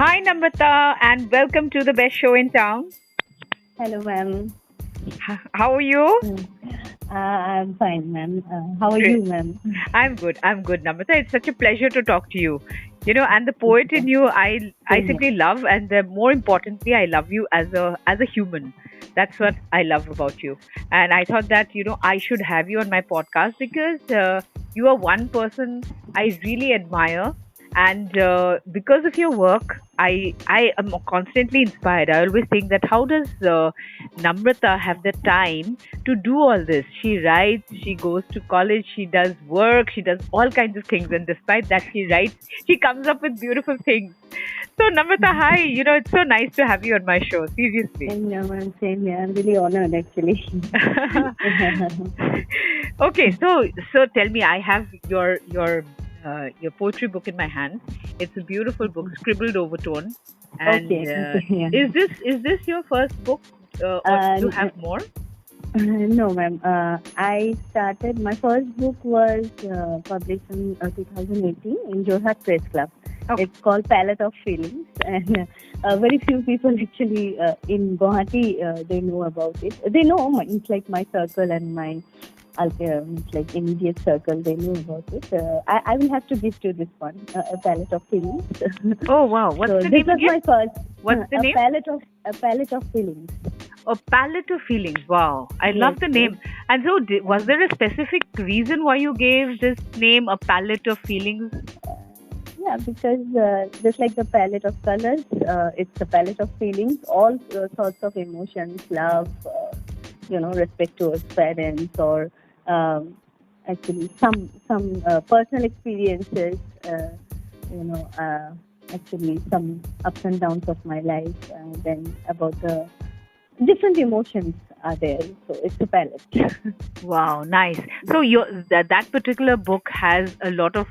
Hi, Namrata, and welcome to the best show in town. Hello, ma'am. How are you? Mm. I'm fine, ma'am. How are Great. you, ma'am? I'm good. I'm good, Namrata. It's such a pleasure to talk to you. And the Thank poet you, in ma'am. you, I Same simply here. love, and more importantly, I love you as a human. That's what I love about you. And I thought that I should have you on my podcast because you are one person I really admire, and because of your work, I am constantly inspired. I always think that how does Namrata have the time to do all this? She writes, she goes to college, she does work, she does all kinds of things, and despite that, she writes, she comes up with beautiful things. So, Namrata, hi. It's so nice to have you on my show. Seriously. Same here, ma'am. Same here. I'm really honored, actually. Okay, so tell me, I have your poetry book in my hand. It's a beautiful book, scribbled overtone. And Okay. Okay. Yeah. is this your first book, or do you have more? No, ma'am. I started. My first book was published in 2018 in Jorhat Press Club. Okay. It's called Palette of Feelings, and very few people actually in Guwahati they know about it. They know it's like my circle and my it's like immediate circle. They know about it. I will have to give to this one a palette of feelings. Oh wow, what's So the this name was again? my first What's the name? a palette of feelings. A palette of feelings. Wow, I Yes, love the yes. name. And so, was there a specific reason why you gave this name, a palette of feelings? Uh, yeah, because just like the palette of colors, it's a palette of feelings, all sorts of emotions, love, respect towards parents, or um, actually some personal experiences. You know, uh, Actually some ups and downs of my life, and then about the different emotions are there. So it's a palette. Wow, nice. So that particular book has a lot of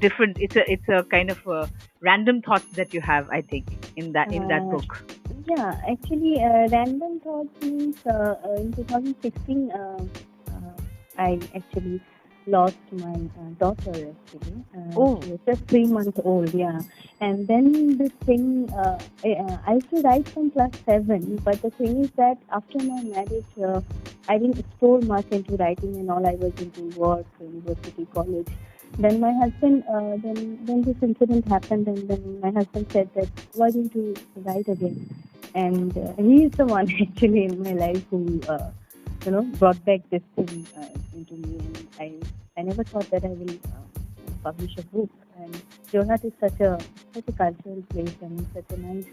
different. It's a kind of random thoughts that you have. I think in that Uh, book. Yeah, actually, random thoughts means in 2016, I actually lost my daughter. Actually, Oh, she was just 3 months old. Yeah, and then this thing, I used to write from class seven, but the thing is that after my marriage, I didn't explore much into writing and all. I was into work, university, college. Then my husband, then this incident happened, and then my husband said that why don't you write again? And he is the one actually in my life who brought back this thing into me. And I never thought that I will publish a book. And Jorhat is such a cultural place and such a nice.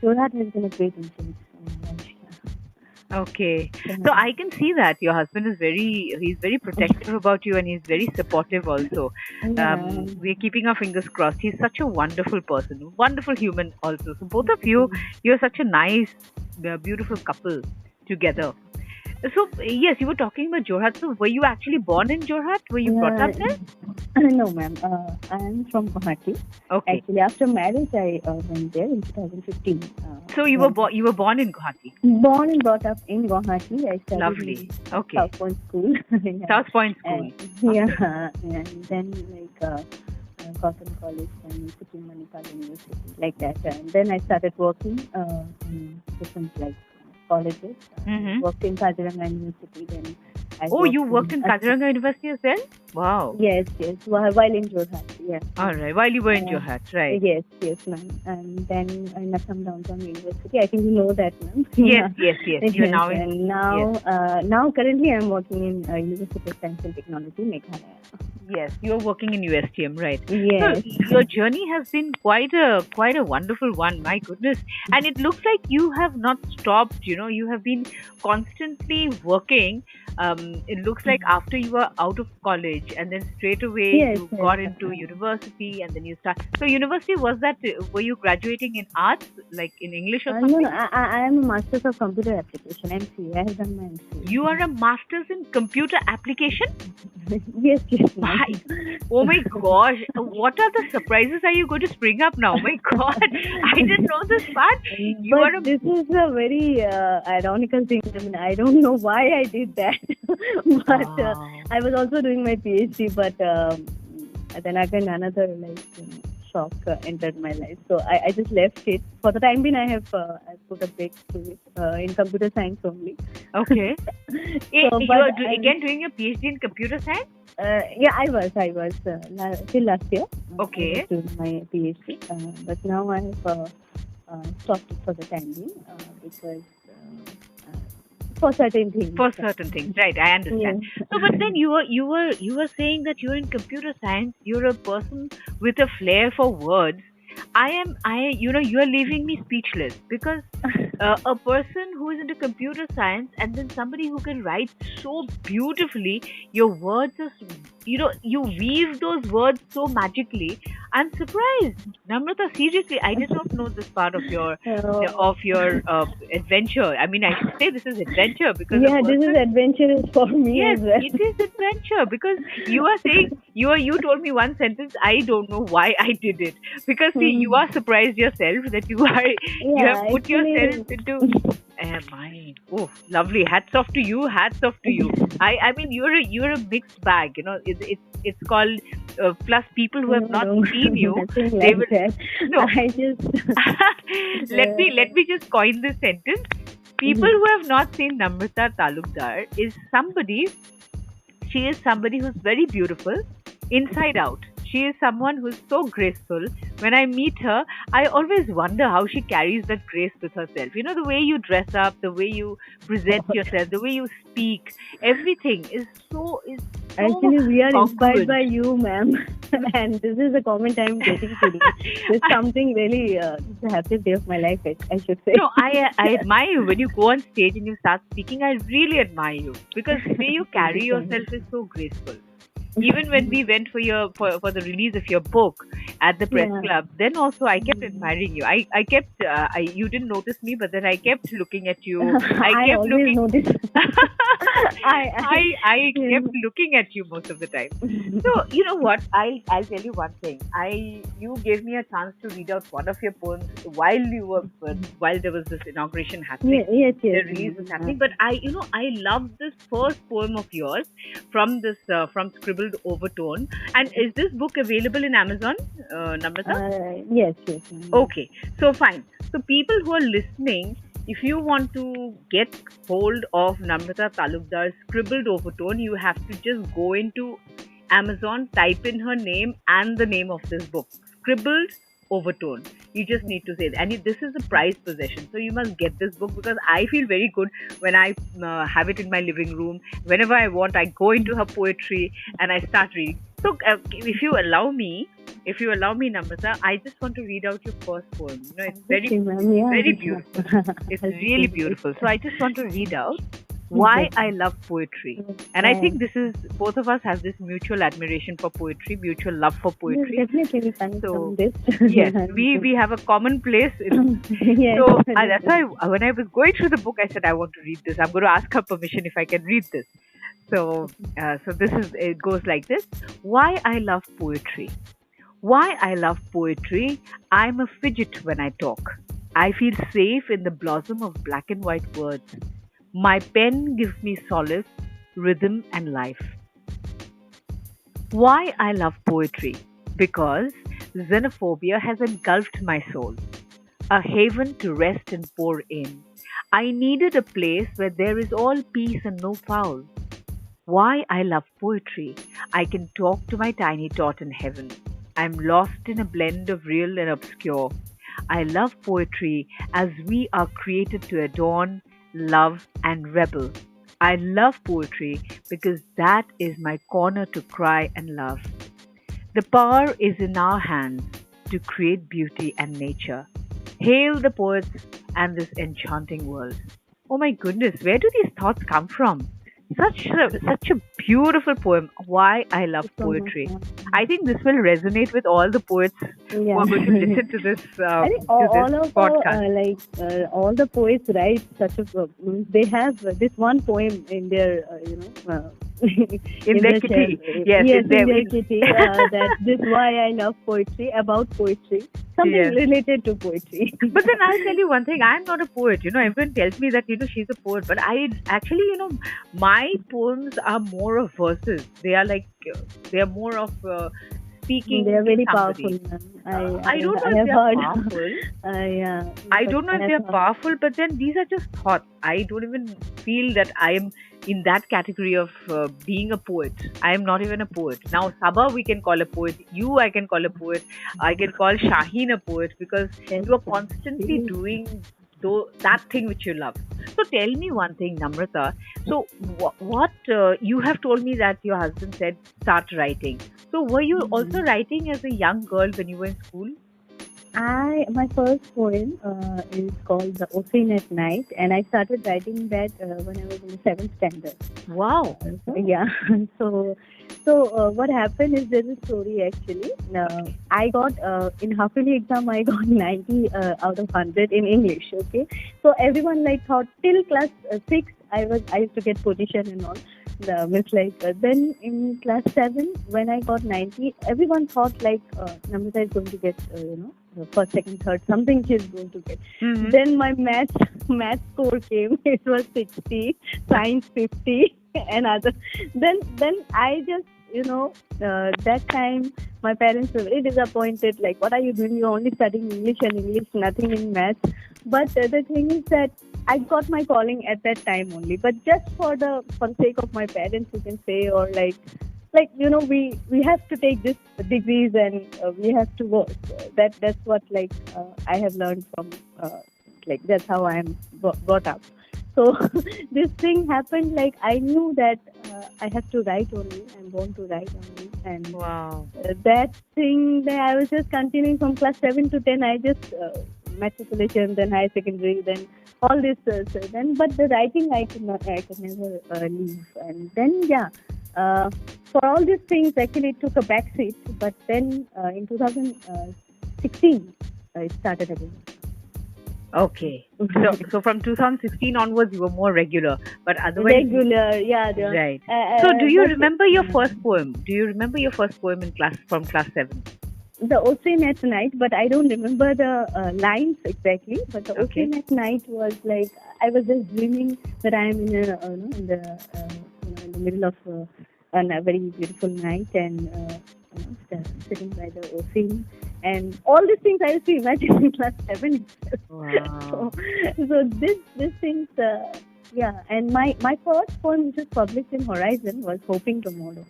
Jorhat has been a great influence in my life. okay. Yeah. So I can see that your husband he's very protective about you, and he's very supportive also. Yeah. We're keeping our fingers crossed. He's such a wonderful person, wonderful human also. So both of you, you're such a nice, beautiful couple together. So yes, you were talking about Jorhat. So were you actually born in Jorhat? Were you brought Yeah. up there? No, ma'am. I am from Guwahati. Okay. Actually, after marriage, I went there in 2015. So When you were born in Guwahati. born and brought up in Guwahati, I studied Lovely. in Okay. South Point School. Yeah. South Point School. And Okay. yeah, and then Cotton College and City Manipal University, like that. And then I started working in different colleges. I Mm-hmm. worked in Kaziranga University. Then I Oh, you worked worked in in Kaziranga University as well? Wow. yes, yes, while in Jorhat. Yeah. All right. While you were in Uh, Jorhat, right? yes, yes, ma'am. And then in Assam Downtown University, I think you know that, ma'am. Yes, Yeah. yes, yes. You're Yes, now in. and Yes, now currently I'm working in University of Science and Technology, Meghalaya. yes. You're working in USTM, right? So Yes. your journey has been quite a wonderful one. My goodness, and it looks like you have not stopped. You have been constantly working. It looks like after you were out of college, and then straight away Yes, you yes. got into university, and then you start. So university, was that? Were you graduating in arts, like in English or No, something? no, I am a Masters of Computer Application, MCA. I have done my MCA. You are a master's in computer application? Yes, yes, ma'am. My, oh my gosh, what are the surprises are you going to spring up now? Oh my god, I didn't know this part. You But are a. this is a very ironical thing. I mean, I don't know why I did that, but Wow. I was also doing my PhD. But then again, another shock entered my life. So I just left it. For the time being, I put a break to it in computer science only. Okay. So, You but are again doing your PhD in computer science? yeah, I was till last year. I was Okay. doing my PhD, but now I have stopped it for the time being because for certain things. For certain things, right? I understand. Yes. So, but then you were saying that you're in computer science. You're a person with a flair for words. You're leaving me speechless because a person who is into computer science and then somebody who can write so beautifully, your words are, you weave those words so magically. I'm surprised, Namrata. Seriously, I did not know this part of your So, of your adventure. I mean, I should say this is adventure because a yeah, this is person. adventurous for me Yes, as well. it is adventure because you are saying you told me one sentence. I don't know why I did it because see, you Hmm. are surprised yourself that you have Yeah, put yourself actually, into. My oh, lovely. Hats off to you. Hats off to you. I mean, you're a mixed bag. You know, it's called. Plus, people who have no, not no, seen you, nothing they like will that. no. I just, Let me just coin this sentence. People mhm. who have not seen Namrata Talukdar is somebody. She is somebody who's very beautiful inside out. She is someone who's so graceful. When I meet her, I always wonder how she carries that grace with herself. You know, the way you dress up, the way you present yourself, the way you speak, everything is so Actually, we are inspired by congruent. you, ma'am. And this is the comment I'm getting today. It's something really, it's the happiest day of my life, I should say. No, I admire you when you go on stage and you start speaking. I really admire you because the way you Thank you carry so much. yourself is so graceful. Even when we went for the release of your book at the press Yeah. club, then also I kept admiring you. I kept you didn't notice me, but then I kept looking at you. I I kept always looking. notice. I Yeah. kept looking at you most of the time. So you know what? I'll tell you one thing. You gave me a chance to read out one of your poems while there was this inauguration happening. Yes, The yes, release was ma'am. happening, but I love this first poem of yours from this from Scribbled Overtone. And is this book available in Amazon, Namrata? Yes, yes, ma'am. Okay, so fine. So people who are listening, if you want to get hold of Namrata Talukdar's Scribbled Overtone, you have to just go into Amazon, type in her name and the name of this book, Scribbled Overtone. You just need to say that. And this is a prized possession. So you must get this book because I feel very good when I have it in my living room. Whenever I want, I go into her poetry and I start reading. So if you allow me, Namrata, I just want to read out your first poem. You know, it's Okay, ma'am. Yeah. very beautiful. It's I'll really see beautiful. So I just want to read out it. why I love poetry. And I Wow. think this is both of us have this mutual admiration for poetry, mutual love for Yes, poetry. definitely we connect So on this. yes, we have a common place. Yes, So that's why definitely. when I was going through the book, I said I want to read this. I'm going to ask her permission if I can read this. So this is it goes like this. Why I love poetry. Why I love poetry. I'm a fidget when I talk. I feel safe in the blossom of black and white words. My pen gives me solace, rhythm, and life. Why I love poetry? Because xenophobia has engulfed my soul, a haven to rest and pour in. I needed a place where there is all peace and no foul. Why I love poetry? I can talk to my tiny tot in heaven. I'm lost in a blend of real and obscure. I love poetry as we are created to adorn, love, and rebel. I love poetry because that is my corner to cry and love. The power is in our hands to create beauty and nature. Hail the poets and this enchanting world. Oh my goodness, where do these thoughts come from? Such a beautiful poem. Why I love Thank you so much, poetry. ma'am. I think this will resonate with all the poets who Yeah. are going to listen to this I think to this all of podcast. all the poets write such a they have this one poem in their In in their their chest. kitty, yes, Yes, in in their their kitty. That this why I love poetry, about poetry, something yes. related to poetry. But then I'll tell you one thing. I'm not a poet. You know, everyone tells me that she's a poet, but I actually my poems are more of verses. They are like they are more of speaking They are to very powerful, somebody. ma'am. I don't know I if have they are heard. powerful. Yeah, I but don't know I if they have are heard. powerful, but then these are just thoughts. I don't even feel that I am in that category of being a poet. I am not even a poet. Now, Sabah we can call a poet. You, I can call a poet. I can call Shaheen a poet because Yes, you are ma'am. constantly Really. doing that thing which you love. So tell me one thing, Namrata. So what you have told me that your husband said start writing. So were you also Mhm. writing as a young girl when you were in school? My first poem is called The Ocean at Night, and I started writing that when I was in the seventh standard. Wow. Yeah. so so what happened is there's a story actually. Okay. I got in half yearly exam I got 90 out of 100 in English. Okay, so everyone like thought till class 6 I used to get position and all. It's like then in class 7 when I got 90, everyone thought like Namrata is going to get the first, second, third, something she's going to get. Mm-hmm. Then my math score came. It was 60, science 50, and other. Then I just that time my parents were very disappointed. Like, what are you doing? You're only studying English and English, nothing in maths. But the thing is that I got my calling at that time only. But just for the sake of my parents, you can say, or like we have to take this degrees and we have to work. That's what I have learned from like that's how I am brought up. So this thing happened. Like I knew that I have to write only. I'm born to write only, and Wow. that thing that I was just continuing from class 7 to 10. I just matriculation, then higher secondary, then all this. Then, but the writing I could never leave. And then, yeah, for all these things, actually, it took a backseat. But then in 2016, it started again. Okay. So from 2016 onwards, you were more regular, but otherwise, Regular, yeah. right. So do you But remember your first poem? Do you remember your first poem in class from class 7? the Ocean at Night, but I don't remember the lines exactly. But the Okay. Ocean at Night was like I was just dreaming that I am in the middle of a very beautiful night and sitting by the ocean and all these things I used to imagine in class 7 itself. Wow. So this things. Yeah, and my first poem, which was published in Horizon, was Hoping Tomorrow.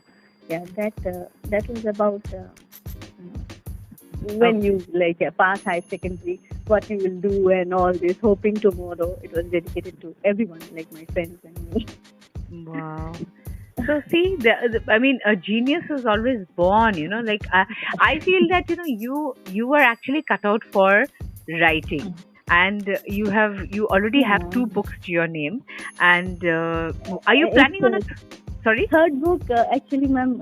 Yeah, that was about when Okay. you pass high secondary, what you will do and all this. Hoping Tomorrow. It was dedicated to everyone, like my friends and me. Wow. So see, I mean, a genius is always born. Like I feel that you were actually cut out for writing, and you already have Yeah. 2 books to your name. And are you It's planning on a sorry? third book, actually, ma'am.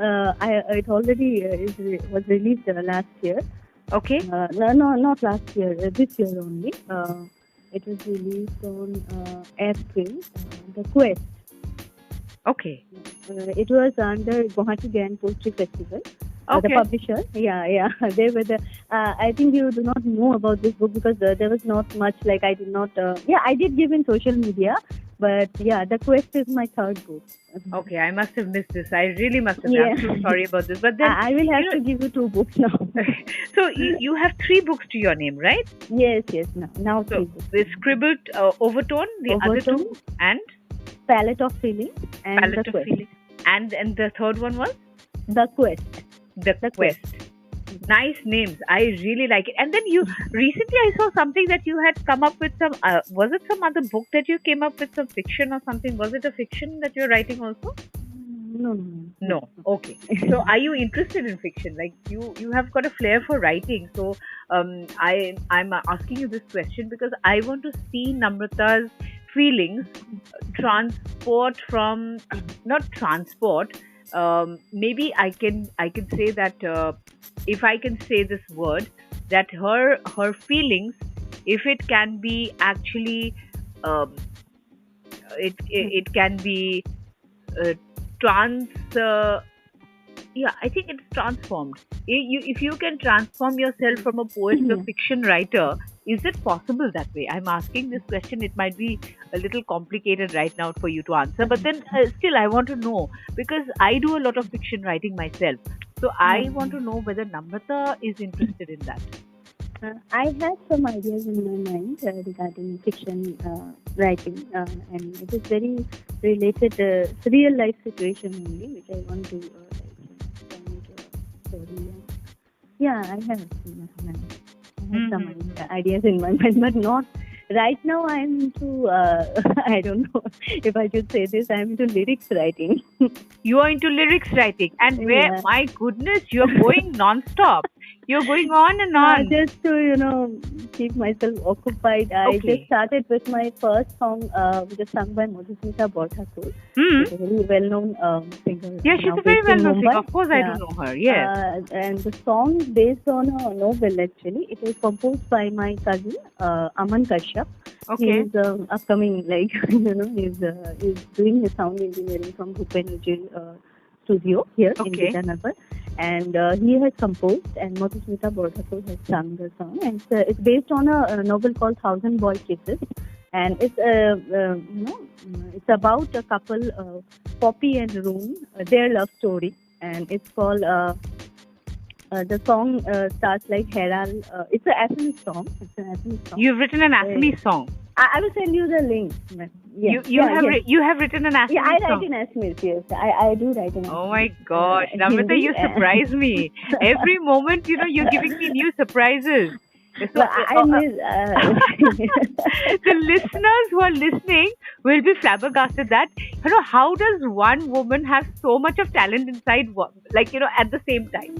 It already was released last year. Okay. No, not last year. This year only. It was released on April. The Quest. Okay. It was under Guwahati Gyan Poetry Festival. The Okay. publisher, yeah, they were the. I think you do not know about this book because there was not much. Like I did not. I did give in social media, but yeah, the Quest is my third book. Okay, I must have missed this. I really must have. Yeah, I'm so sorry about this. But then, I will have you to give you 2 books now. know, so you have 3 books to your name, right? Yes, now So 3 books. the scribbled overtone, the other Overtone, 2, and Palette of Feeling, and palette the of Quest. feeling, and the third one was The Quest. the The quest. Nice names. I really like it. And then you recently I saw something that you had come up with some. Was it some other book that you came up with some fiction or something? Was it a fiction that you're writing also? No. No. Okay. So are you interested in fiction? Like you have got a flair for writing. So I'm asking you this question because I want to see Namrata's feelings transport from not transport. Maybe I can say that if I can say this word that her feelings, if it can be actually um, it can be uh, trans yeah, I think it's transformed. If you can transform yourself from a poet to a fiction writer, is it possible that way? I'm asking this question. It might be a little complicated right now for you to answer, but then still, I want to know because I do a lot of fiction writing myself. So I want to know whether Namrata is interested in that. I have some ideas in my mind regarding fiction writing, and it is very related, it's a real life situation only, which I want to turn into a story. Yeah, I have in my mind. I have some ideas in my mind, but not right now. I'm into I don't know if I should say this. I'm into lyrics writing. You are into lyrics writing, and where, Yeah. my goodness, you're going non-stop. You're going on and on. Just to keep myself occupied, I just started with my first song, which is sung by Namrata Talukdar. She's a very well-known singer. Yeah, she's a very well-known singer. Of course, I do know her. Yes. And the song is based on a novel. Actually, it is composed by my cousin Aman Kashyap. Okay. He's upcoming, he's doing his sound engineering from Bhupen studio here in Vijayanagar, and he has composed, and Namrata Talukdar has sung the song, and it's based on a novel called Thousand Boy Kisses, and it's it's about a couple, Poppy and Roon, their love story, and it's called. The song starts like Heral. It's an Assamese song. You've written an Assamese song. I will send you the link. You have written an Assamese song. Yeah, I write in Assamese. Yes, I do write in Assamese. Oh my gosh, Namrata, you surprise me. Every moment, you're giving me new surprises. So, the listeners who are listening will be flabbergasted that, how does one woman have so much of talent inside, at the same time?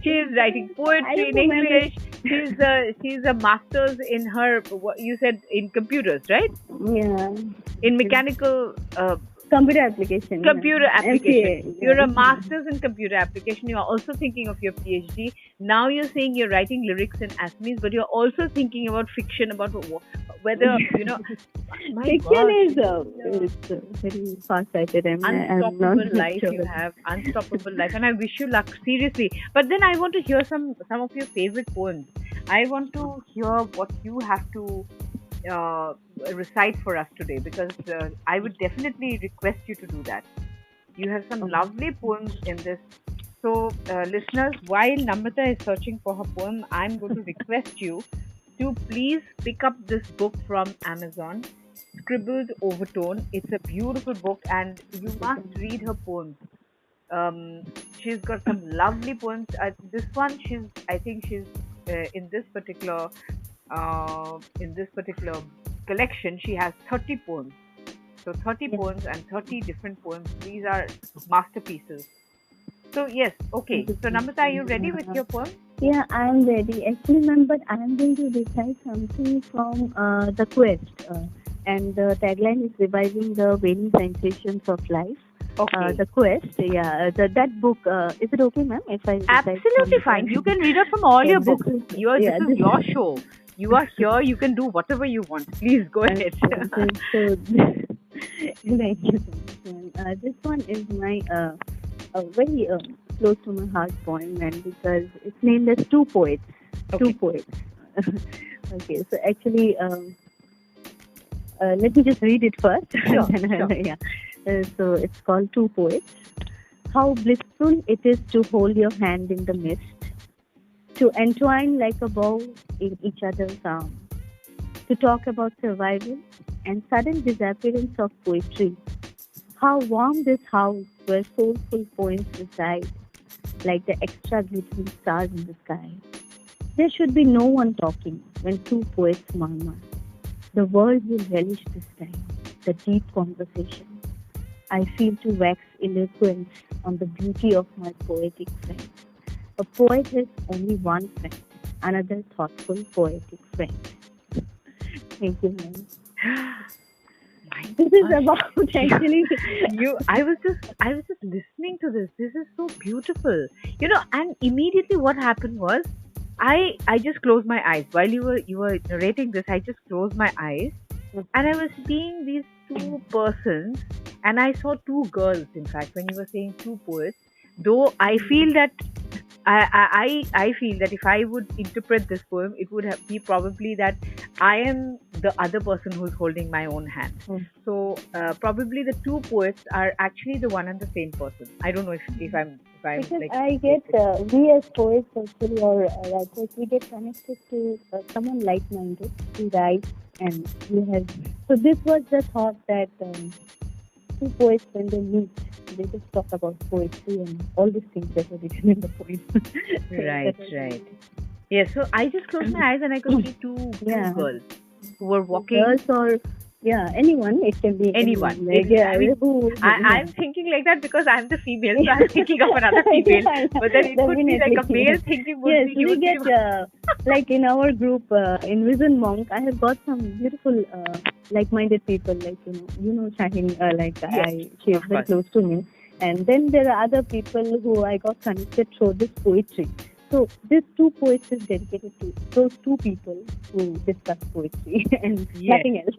She is writing poetry in English. She's a master's in her, what you said, in computers, right? Yeah. In mechanical... computer application. MCA, you're a master's in computer application. You're also thinking of your PhD. Now you're saying you're writing lyrics in Assamese, but you're also thinking about fiction, about whether, fiction is very far-sighted. Unstoppable life you have. Unstoppable life. And I wish you luck, seriously. But then I want to hear some of your favorite poems. I want to hear what you have to recite for us today, because I would definitely request you to do that. You have some lovely poems in this. So, listeners, while Namrata is searching for her poem, I'm going to request you to please pick up this book from Amazon, Scribbled Overtone. It's a beautiful book, and you must read her poems. She's got some lovely poems. This one, I think she's in this particular collection, she has 30 poems. So 30 poems and 30 different poems. These are masterpieces. So yes, okay. So Namrata, are you ready with your poem? Yeah, I am ready. Actually, ma'am, but I am going to recite something from The Quest. And the tagline is reviving the waning sensations of life. Okay. The Quest, that book. Is it okay, ma'am? If I absolutely fine. You can read it from all your books. This is your show. You are here. You can do whatever you want. Please go ahead. Thank you. This one is my very close to my heart poem, and because it's named as Two Poets. Okay. Two Poets. Okay. So actually, let me just read it first. Sure. Yeah. So it's called Two Poets. How blissful it is to hold your hand in the mist, to entwine like a bow in each other's arms, to talk about survival and sudden disappearance of poetry. How warm this house where soulful poems reside, like the extra glittering stars in the sky. There should be no one talking when two poets murmur. The world will relish this time, the deep conversation. I feel to wax eloquence on the beauty of my poetic friend. A poet has only one friend, another thoughtful poetic friend. Thank you, ma'am. This is about actually. I was just listening to this. This is so beautiful. And immediately what happened was, I just closed my eyes while you were narrating this. I just closed my eyes, and I was seeing these two persons, and I saw two girls. In fact, when you were saying two poets, though I feel that. I feel that if I would interpret this poem, it would be probably that I am the other person who's holding my own hand. So probably the two poets are actually the one and the same person. I don't know if I'm If I'm Because like I get, situated. we as poets actually, or writers, we get connected to someone like-minded who writes and we have. So this was the thought that two poets, when they meet, they just talk about poetry and all these things that were written in the poem. So Right, that was right. really, Yes, so I just closed my eyes and I could see two yeah, girls who were walking. girls or yeah, anyone. It can be Anyone. anyone. Like It, yeah, I mean, yeah. I'm thinking like that because I'm the female, so I'm thinking of another female. Yeah, But then it could be like definitely. a male thinking would Yes, be he we would be get like in our group in Vision Monk. I have got some beautiful like-minded people. Like Shahin. Like yes, she is of very course. close to me. And then there are other people who I got connected through this poetry. So this two poets is dedicated to those two people who discuss poetry and Yes. nothing else.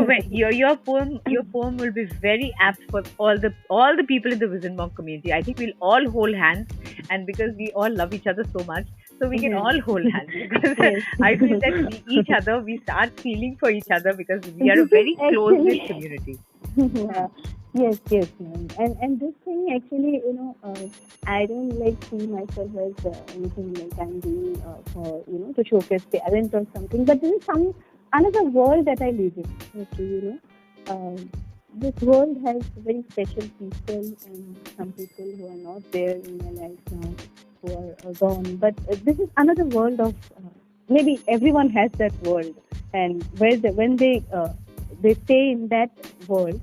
When your poem will be very apt for all the people in the Vision Monk community. I think we'll all hold hands, and because we all love each other so much, so we can all hold hands because Yes. I feel that we start feeling for each other because we are This a is very close knit actually community. Hmm. yeah. Yes, yes, ma'am. And this thing actually, I don't like see myself as anything like I'm doing for to showcase talent or something. But this is some another world that I live in. Okay, this world has very special people and some people who are not there in my life now, who are gone. But this is another world of maybe everyone has that world, and when they stay in that world,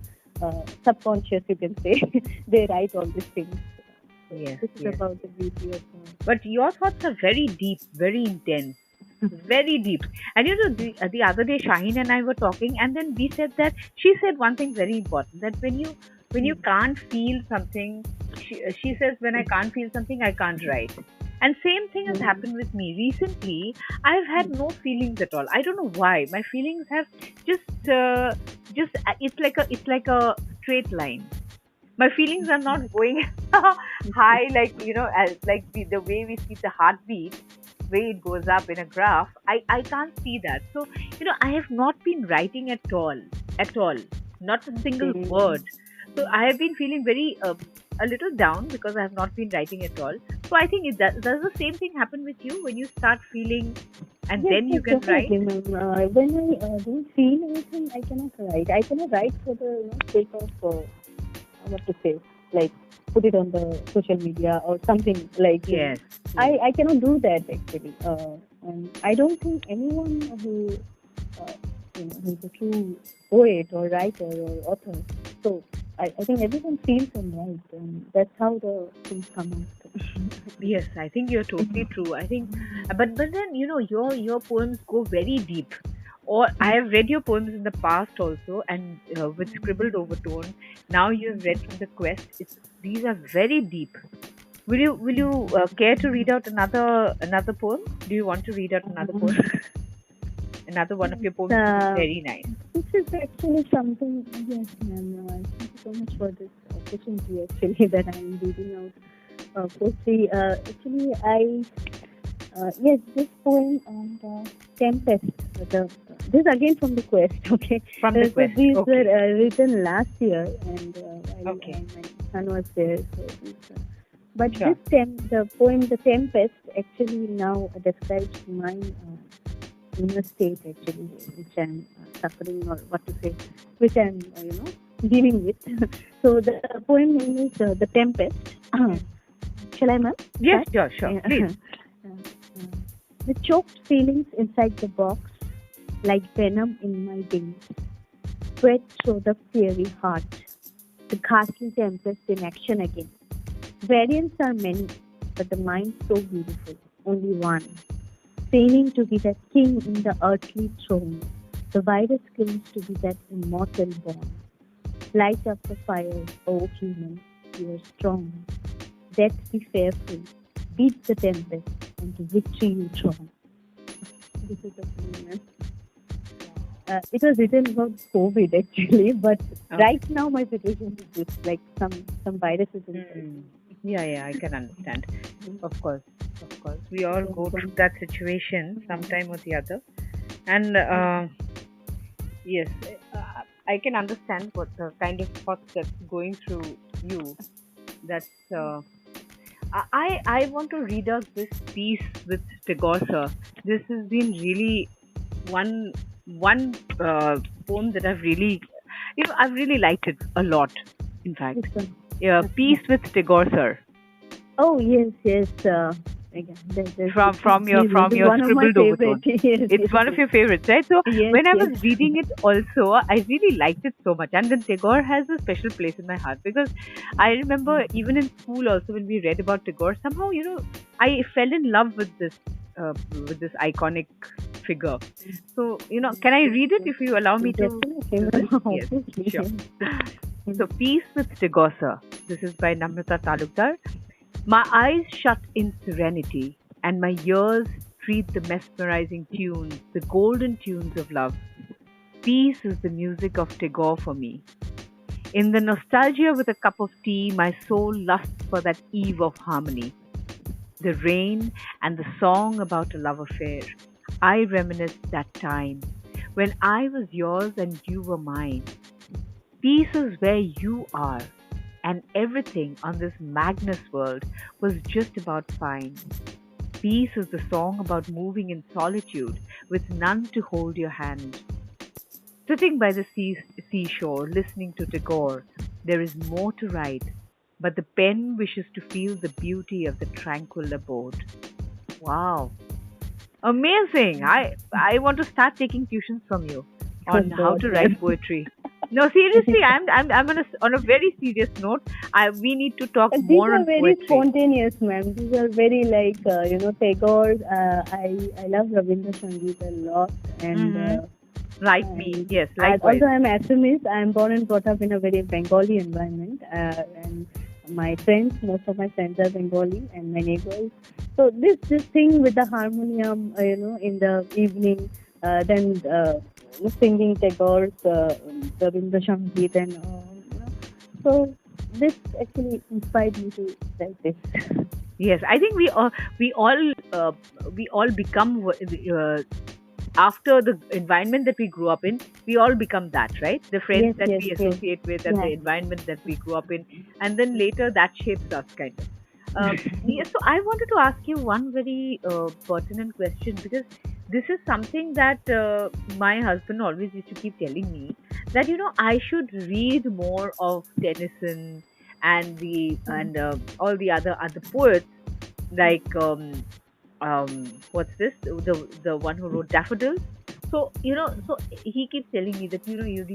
subconscious, you can say, they write all these things. So Yes, this is yes. about the beauty of But your thoughts are very deep, very intense, very deep. And the other day, Shaheen and I were talking, and then we said that she said one thing very important, that when you can't feel something, she says, when I can't feel something, I can't write. And same thing has happened with me recently. I've had no feelings at all. I don't know why. My feelings have just it's like a straight line. My feelings are not going high, like as like the way we see the heartbeat, way it goes up in a graph. I can't see that. So I have not been writing at all, not a single word. So I have been feeling very a little down because I have not been writing at all. So I think does the same thing happen with you when you start feeling and Yes, then yes, you can write? definitely, ma'am. When I don't feel anything, I cannot write. I cannot write for the sake of what to say, like put it on the social media or something like Yes, I yes. I cannot do that actually. And I don't think anyone who uh, who's a true poet or writer or author. So I think everyone feels and writes, and that's how the things come out. Yes, I think you're totally true. I think, but then your poems go very deep. Or I have read your poems in the past also, and with scribbled overtone. Now you have read from the quest. These are very deep. Will you care to read out another poem? Do you want to read out another poem? Another one of your poems will be uh, very nice. this is actually something. Yes, ma'am. Thank you so much for this opportunity. Actually, that I am reading out poetry. Actually, yes, this poem on the Tempest. This is again from the quest. Okay, From the so quest. these were Okay. written last year, and while Okay. my son was there. So but Sure. the poem, the Tempest, actually now describes my inner state actually, which I'm suffering or what to say, which I'm dealing with. So the poem name is the Tempest. Mm. Shall I, ma'am? Yes. Start? Sure. Sure. Yeah. Please. The choked feelings inside the box, like venom in my veins, sweat through the fiery heart. The ghastly tempest in action again. Variants are many, but the mind so beautiful. Only one, feigning to be that king in the earthly throne. The virus claims to be that immortal born. Light up the fire, O human, you are strong. Death be fearful, beat the tempest, and to victory you throng. This is a poem. It was written about COVID actually, but Okay. right now my situation is this, like some viruses inside Mm. Yeah. Yeah. I can understand. me. Of course, of course. We all Then, go through then, that situation sometime or the other. And yes, I can understand what the kind of thoughts that's going through you. That's I want to read out this piece with Tagore, sir. This has been really one one poem that I've really liked it a lot. In fact, Which one? yeah, Okay. Peace with Tagore, sir. Oh yes, yes. Again, this from is from your this from is your one of my scribbled over favorite. tone. Yes, It's yes, one of yes, your favorites, right? So yes, when I yes. was reading it, also I really liked it so much, and then Tagore has a special place in my heart because I remember even in school also when we read about Tagore, somehow I fell in love with this iconic figure. So can I Yes, read it yes. if you allow me to Definitely, do this? ma'am. Yes, Obviously, sure. yes. So Peace with Tagore, sir. This is by Namrata Talukdar. My eyes shut in serenity, and my ears treat the mesmerizing tunes, the golden tunes of love. Peace is the music of Tagore for me. In the nostalgia with a cup of tea, my soul lusts for that eve of harmony, the rain and the song about a love affair. I reminisce that time when I was yours and you were mine. Peace is where you are, and everything on this Magnus world was just about fine. Peace is the song about moving in solitude with none to hold your hand. Sitting by the seashore, listening to Tagore, there is more to write, but the pen wishes to feel the beauty of the tranquil abode. Wow. Amazing. I want to start taking tuitions from you Oh on how God, to ma'am. write poetry. No, seriously, I'm on a very serious note. I We need to talk These more are on very poetry. spontaneous, ma'am. These are very like Tagore. I love Rabindra Sangeet a lot, Mm-hmm. Like me. and Yes, likewise. although I'm Assamese, I'm born and brought up in a very Bengali environment, and my friends, most of my friends are Bengali, and my neighbors. So this thing with the harmonium, in the evening, then singing Tagore's Rabindra Sangeet, and so this actually inspired me to write this. Yes, I think we all we all become after the environment that we grew up in. We all become that, right? The friends Yes, that yes, we yes. associate with and Yeah. the environment that we grew up in, and then later that shapes us kind of. Yes, so I wanted to ask you one very pertinent question because this is something that my husband always used to keep telling me that I should read more of Tennyson and the and all the other poets like what's this, the one who wrote Daffodils. So so he keeps telling me that you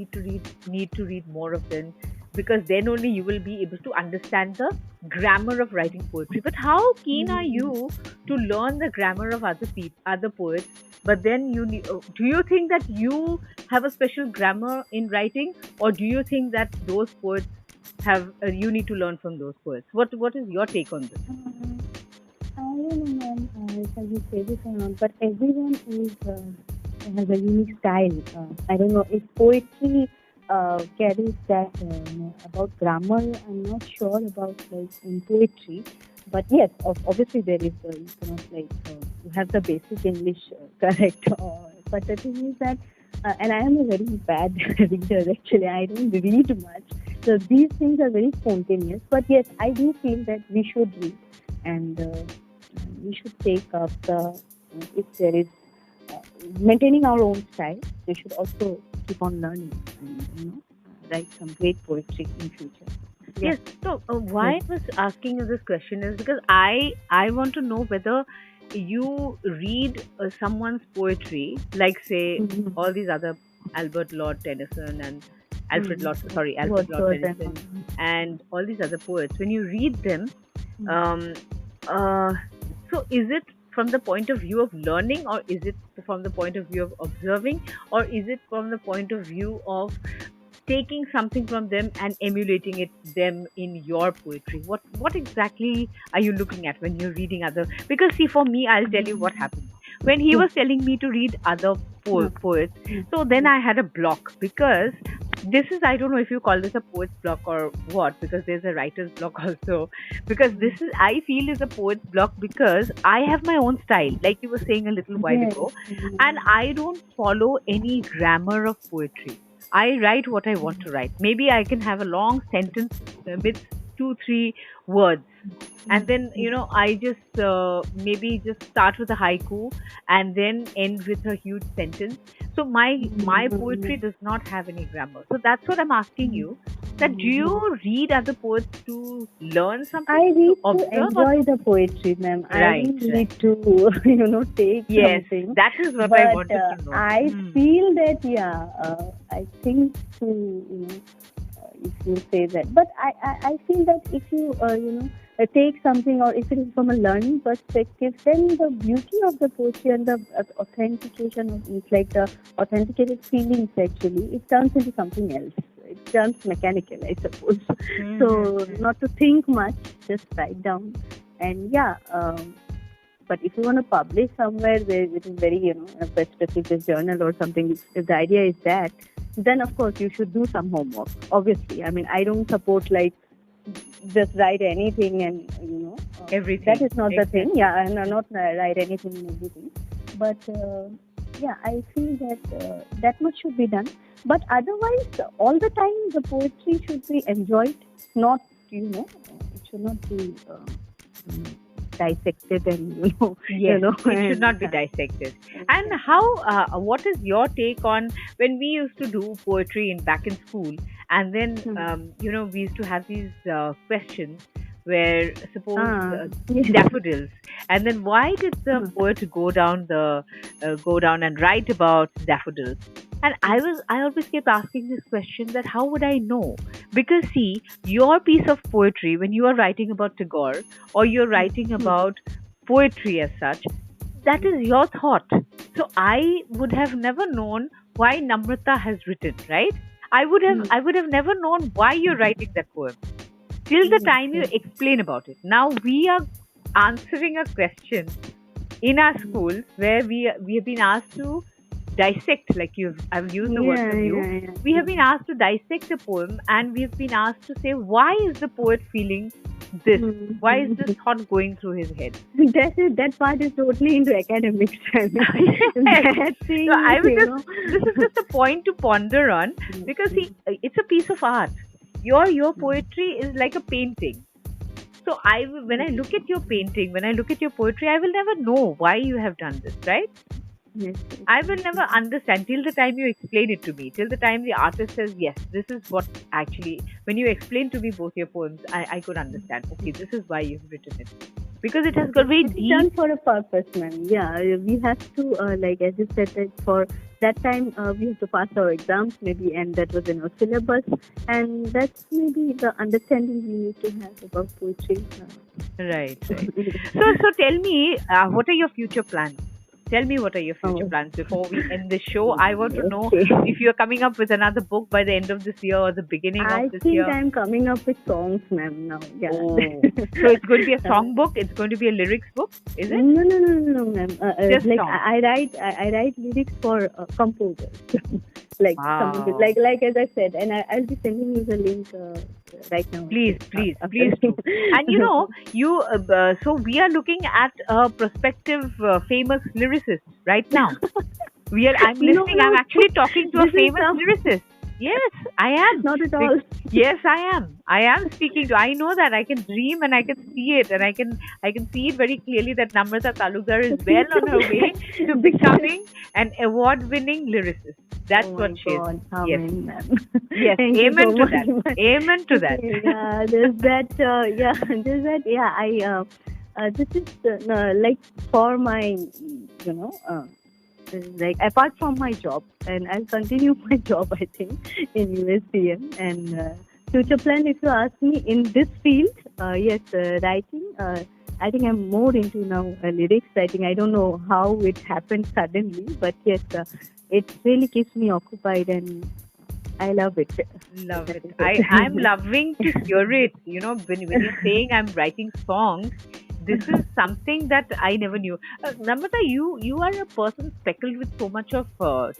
need to read more of them because then only you will be able to understand the grammar of writing poetry. But how keen are you to learn the grammar of other poets? But then do you think that you have a special grammar in writing, or do you think that those poets have you need to learn from those poets? What is your take on this? I don't know, ma'am, if I will say this or not, but everyone has a unique style. I don't know if poetry carries that about grammar. I'm not sure about like in poetry, but yes, obviously there is you have the basic English correct. But the thing is that, and I am a very bad reader actually. I don't read much, so these things are very spontaneous. But yes, I do feel that we should read and. We should take up if there is uh, maintaining our own style, we should also keep on learning and write some great poetry in future. Yeah. Yes. So why Yes. I was asking you this question is because I want to know whether you read someone's poetry, like say Mm-hmm. all these other Albert Lord Tennyson and Alfred Lord Wordsworth and all. Tennyson and all these other poets. When you read them, um, uh, so is it from the point of view of learning, or is it from the point of view of observing, or is it from the point of view of taking something from them and emulating it them in your poetry? What exactly are you looking at when you're reading other? Because see, for me, I'll tell you what happened when he Yes. was telling me to read other Yes. poets. Yes. So then I had a block because this is, I don't know if you call this a poet's block or what, because there's a writer's block also. Because this is, I feel, is a poet's block because I have my own style, like you were saying a little while Yes. ago, and I don't follow any grammar of poetry. I write what I want to write. Maybe I can have a long sentence with two, three words. And then, Mm. I just maybe just start with a haiku and then end with a huge sentence. So my poetry Mm. does not have any grammar. So that's what I'm asking Mm. you. That do Mm. you read other poets to learn something, I to read to observe, or enjoy the poetry, ma'am. I right, don't right? read to, take Yes, something. that is what I But wanted to know. I Hmm. feel that, yeah, I think to, if you say that. But I feel that if you, take something, or if it is from a learning perspective, then the beauty of the poetry and the authentication of it, like the authenticated feelings, actually, it turns into something else. It turns mechanical, I suppose. So Mm-hmm. not to think much, just write down. And yeah, but if you want to publish somewhere where it is very, a prestigious journal or something, if the idea is that, then of course you should do some homework. Obviously, I mean, I don't support like just write anything and that Everything, is not the thing. exactly. Yeah, and not write anything and everything. But yeah, I feel that that much should be done. But otherwise, all the time the poetry should be enjoyed, not it should not be dissected and Yes, it should and not be dissected. And yeah. what is your take on when we used to do poetry in back in school, and then, Hmm. we used to have these questions where, suppose, Yes. daffodils, and then why did the Hmm. poet go down and write about daffodils? And I always kept asking this question, that how would I know? Because see, your piece of poetry, when you are writing about Tagore, or you're writing Hmm. about poetry as such, that is your thought. So I would have never known why Namrata has written, right? Hmm. I would have never known why you're writing that poem till the Yes, time you yes. explain about it. Now we are answering a question in our Hmm. schools where we have been asked to dissect, like I've used the word Yeah, from you. yeah, yeah. We have been asked to dissect a poem, and we have been asked to say, why is the poet feeling this? Why is this Hmm. thought going through his head? That part is totally into academics. I mean, Yes. that So I thing, would just, this is just a point to ponder on, because see, it's a piece of art. Your poetry is like a painting. So when I look at your painting, when I look at your poetry, I will never know why you have done this, right? Yes, I will yes, never understand till the time you explain it to me, till the time the artist says, yes, this is what actually, when you explain to me both your poems, I could understand, okay, this is why you've written it. Because it has got very it is done deep. for a purpose, man. Yeah, we have to, like as you said, that for that time we have to pass our exams, maybe, and that was in our syllabus, and that's maybe the understanding we need to have about poetry. Right, right. So tell me, what are your future plans? Tell me, what are your future Oh, plans before we end this show? I want to know okay. if you're coming up with another book by the end of this year or the beginning of I this think year. I'm coming up with songs, ma'am. Now, yeah. Oh, so it's going to be a uh, song book. It's going to be a lyrics book, is it? no, no, no, no, no, ma'am. Just Like song. I write lyrics for composers, like someone Wow. like as I said, and I'll be sending you the link right now. Please, please, After please do. And so we are looking at a prospective famous lyricist right now. I'm no, listening. I'm no, actually talking to a this is famous lyricist. Yes, I am. not at Be- all. yes, I am. I am speaking to. I know that I can dream and I can see it, and I can see it very clearly that Namrata Talukdar is The well future on her way plan. to This is. becoming an award-winning lyricist. That's Oh what my she is. God, Yes, amen, ma'am. yes. Thank you so Amen to much. that. Amen to that. Yeah, there's that. Yeah, there's that. Yeah, this is like for my, you know, like apart from my job, and I'll continue my job. I think in USDM and future plan. If you ask me in this field, yes, writing. I think I'm more into now lyrics writing. I don't know how it happened suddenly, but yes, it really keeps me occupied and I love it. So Love that it. is I'm it. loving to hear it. When you're saying I'm writing songs, this is something that I never knew. Namrata, you are a person speckled with so much of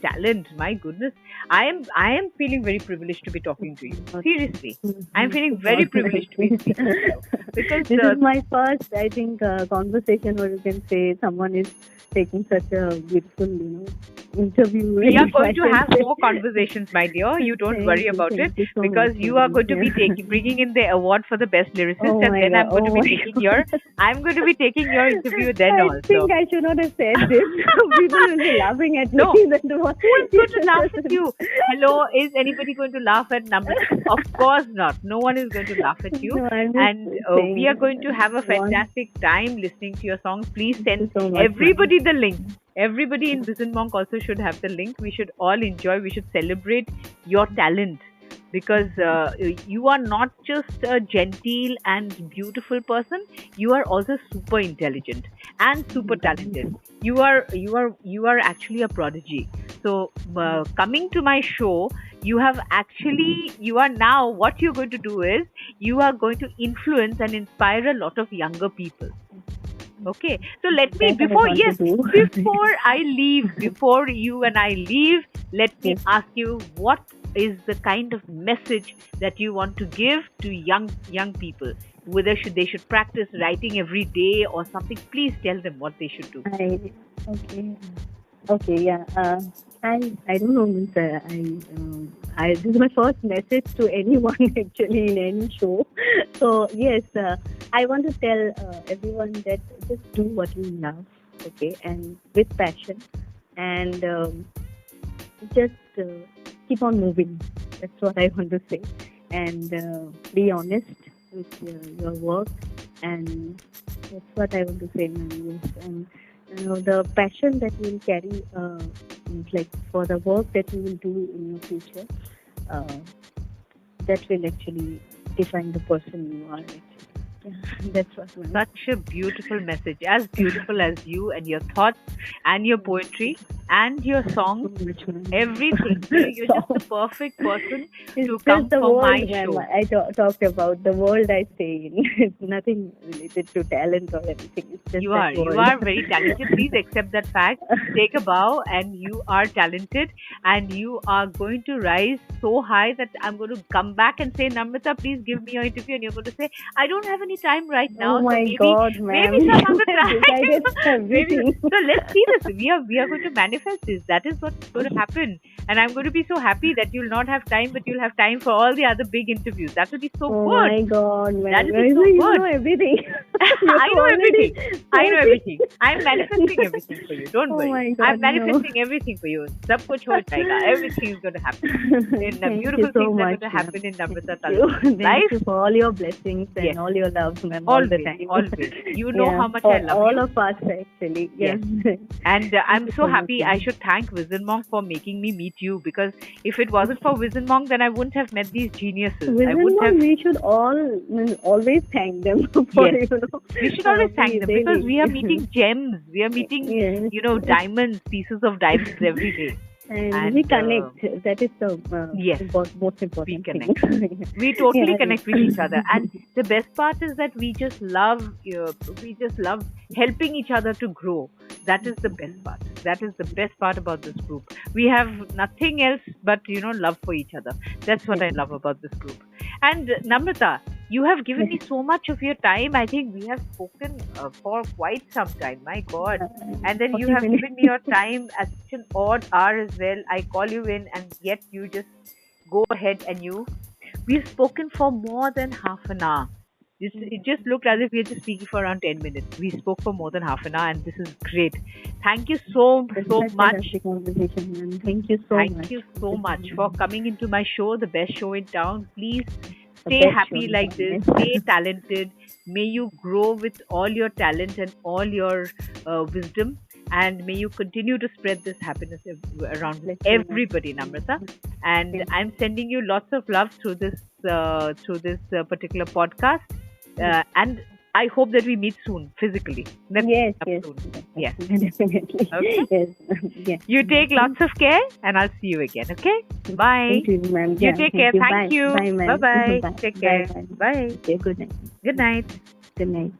talent. My goodness, I am feeling very privileged to be talking to you. Seriously, I'm feeling very privileged to be speaking to you because This is my first, I think, conversation where you can say someone is taking such a beautiful, interview. We are if I going to can have say. more conversations, my dear. You don't worry about it, Thank you so much, because you are ma'am. going to be Yeah. bringing in the award for the best lyricist, Oh and my then god! Oh my god! I'm going to be taking your interview then I also. think I should not have said this. People will be laughing at me. No, Then what? who is going to laugh at you? Hello, is anybody going to laugh at Namrata? Of course not. No one is going to laugh at you. No, I'm And just we are saying going to have a one. fantastic time listening to your songs. Please Thank you send so much, ma'am. everybody the link. Everybody in Vision Monk also should have the link. We should all enjoy. We should celebrate your talent, because you are not just a genteel and beautiful person. You are also super intelligent and super talented. You are actually a prodigy. So coming to my show, you are now, what you're going to do is, you are going to influence and inspire a lot of younger people. Okay, so let me, That I want to do. before you and I leave, let me Yes. ask you, what is the kind of message that you want to give to young people? Whether they should practice writing every day or something? Please tell them what they should do. Okay. Okay, yeah. I don't know, Miss. This is my first message to anyone actually in any show. So yes, I want to tell everyone that just do what you love, okay, and with passion, and just keep on moving. That's what I want to say, and be honest with your work, and that's what I want to say, ma'am. Yes, and the passion that you will carry, like for the work that you will do in your future, uh, that will actually define the person you are. Actually. Yeah, that's what, ma'am. Such a beautiful message, as beautiful as you and your thoughts and your poetry and your songs, So much, ma'am. everything. You're just the perfect person It's to just come the for my world, ma'am. show. I talked about the world I stay in. It's nothing related to talent or anything. It's just You that you world. are very talented. Please accept that fact. Take a bow, and you are talented, and you are going to rise so high that I'm going to come back and say, Namrata, please give me your interview, and you're going to say, I don't have any time right Oh now, so my maybe God, ma'am. maybe some You other have time. decided Maybe. everything. So let's see this. We are going to manifest this. That is what's going to happen, and I'm going to be so happy that you'll not have time, but you'll have time for all the other big interviews. That will be so Oh good. my God, That ma'am. will be so You good. know everything. You I know already everything. I know everything. I'm manifesting everything for you. Don't Oh worry. my I'm God, no. manifesting everything for you. Sab kuch ho jayega. Everything is going to happen. And Thank you beautiful so things are much, going to ma'am. happen in Namrata Thank you. Talukdar's Thank life. you for all your blessings Yes. and all your love, ma'am, all the Always. time. Always. You know Yeah, how much for I love all you. of us, actually. Yes. Yes. And I'm you so so much, happy. I ma'am. should thank Vision Monk for making me meet you, because if it wasn't for Vision Monk, then I wouldn't have met these geniuses. I Vision wouldn't have. One, we should always thank them for, Yes. We should always thank them, because we are really. meeting gems. We are meeting, Yes. diamonds, pieces of diamonds every day. And we connect. That is the Yes, most we important connect. thing. We totally Yeah. connect with each other, and the best part is that we just love helping each other to grow. That is the best part. That is the best part about this group. We have nothing else but love for each other. That's what I love about this group. And Namrata, you have given me so much of your time. I think we have spoken for quite some time. My God. And then you 40 have minutes. given me your time at such an odd hour as well. I call you in, and yet you just go ahead and we've spoken for more than half an hour. It just looked as if we were just speaking for around 10 minutes. We spoke for more than half an hour, and this is great. Thank you so That's so such a much. fantastic conversation, ma'am. Thank you so much. Thank you so much for coming into my show, the best show in town. Please The stay best happy show like in this. town. Stay talented. May you grow with all your talent and all your wisdom. And may you continue to spread this happiness around with Bless you, ma'am. everybody, Namrata. And Yes. I'm sending you lots of love through this particular podcast. And I hope that we meet soon physically. Let's meet Yes, up yes. soon. Yes, Yes. definitely. Okay. Yes. Yes. You take lots of care, and I'll see you again. Okay? Bye. Thank you, ma'am. You Yeah, take care. Bye. Thank you. Bye, ma'am. Bye-bye. Bye. Take care. Bye. Bye. Okay, good night. Good night. Good night.